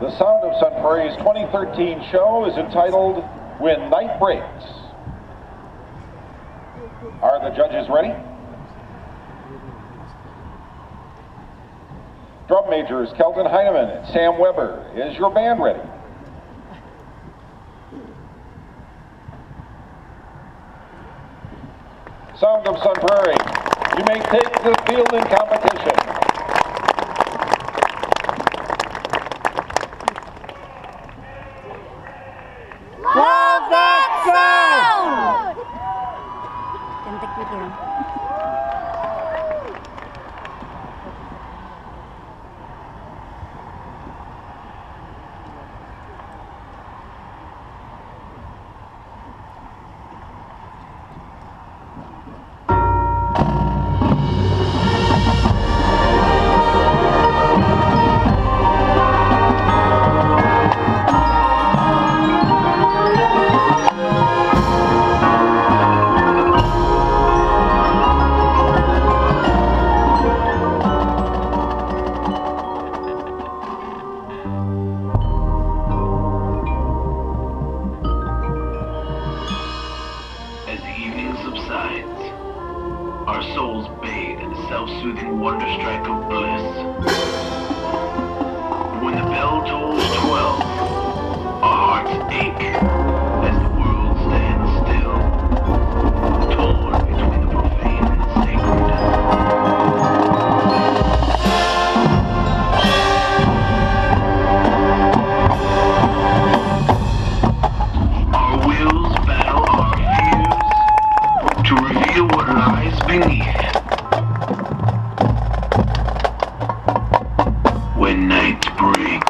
The Sound of Sun Prairie's 2013 show is entitled When Night Breaks. Are the judges ready? Drum majors Kelton Heineman and Sam Weber. Is your band ready? Sound of Sun Prairie, you may take the field in competition. Love that sound! Cantik gitu ya. Our souls bathe in a self-soothing wonder-strike of bliss. When the bell tolls 12, our hearts ache as the world stands still, torn between the profane and the sacred. Our wills battle our fears to reveal what lies beneath. When night breaks.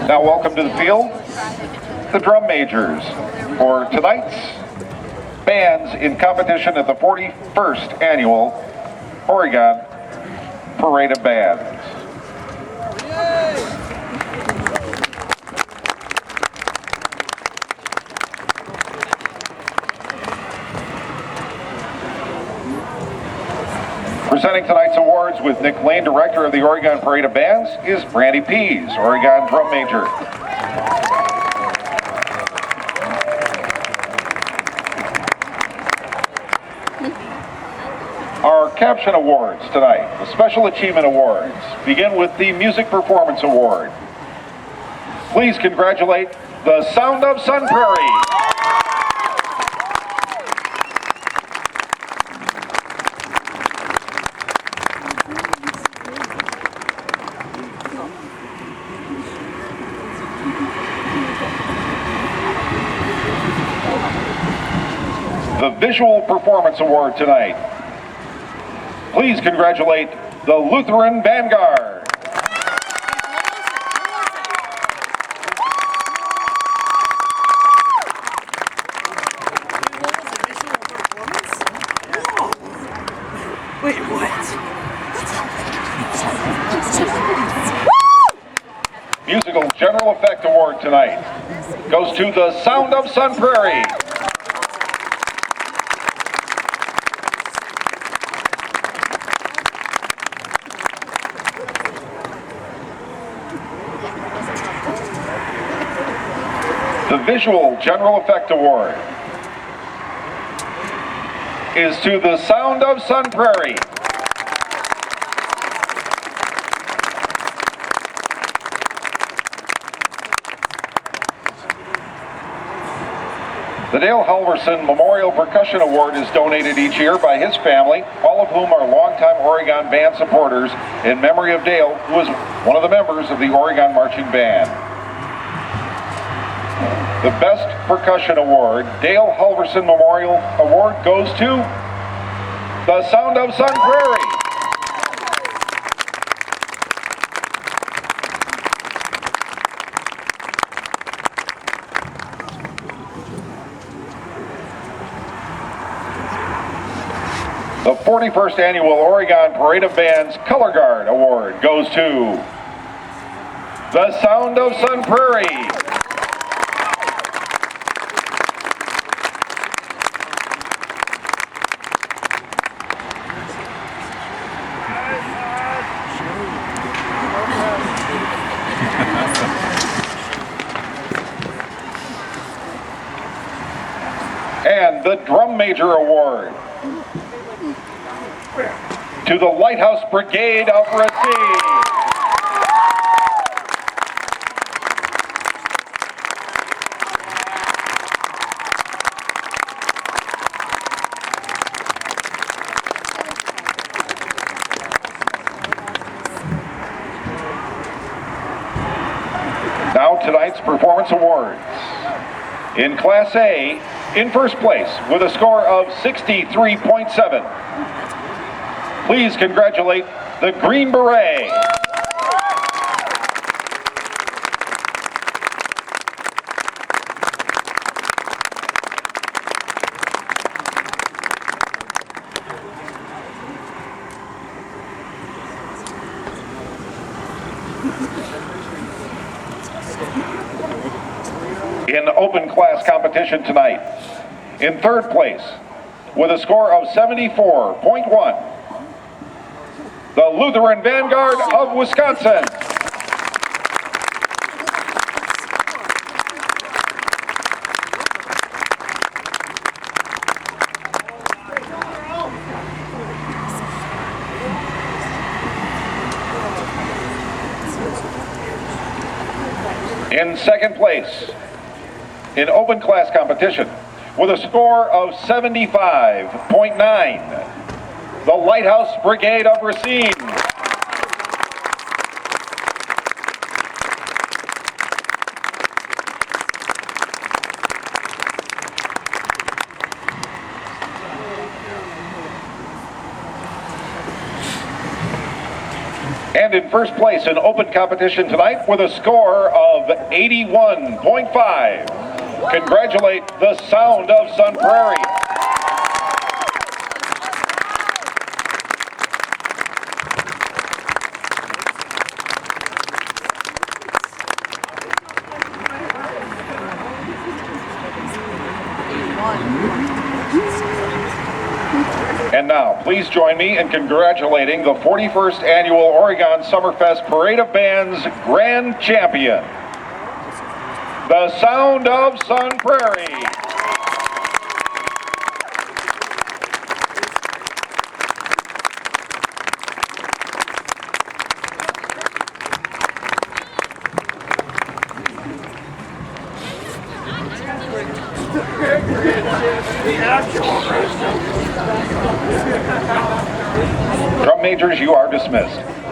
Now welcome to the field, the drum majors for tonight's bands in competition at the 41st Annual Oregon Parade of Bands. Presenting tonight's awards with Nick Lane, director of the Oregon Parade of Bands, is Brandy Pease, Oregon drum major. Our caption awards tonight, the Special Achievement Awards, begin with the Music Performance Award. Please congratulate the Sound of Sun Prairie. The Visual Performance Award tonight. Please congratulate the Lutheran Vanguard. Wait, what? Musical General Effect Award tonight goes to the Sound of Sun Prairie. The Visual General Effect Award is to the Sound of Sun Prairie. The Dale Halverson Memorial Percussion Award is donated each year by his family, all of whom are longtime Oregon band supporters, in memory of Dale, who was one of the members of the Oregon Marching Band. The Best Percussion Award, Dale Halverson Memorial Award, goes to the Sound of Sun Prairie. The 41st Annual Oregon Parade of Bands Color Guard Award goes to the Sound of Sun Prairie. And the Drum Major Award to the Lighthouse Brigade of Racine. Now tonight's performance awards. In Class A, in first place with a score of 63.7. Please congratulate the Green Beret. In open class competition tonight, in third place with a score of 74.1, the Lutheran Vanguard of Wisconsin. In second place, in open class competition, with a score of 75.9, the Lighthouse Brigade of Racine. And in first place in open competition tonight with a score of 81.5. Congratulate the sound of Sun Prairie. And now, please join me in congratulating the 41st Annual Oregon Summerfest Parade of Bands Grand Champion, the Sound of Sun Prairie. Drum majors, you are dismissed.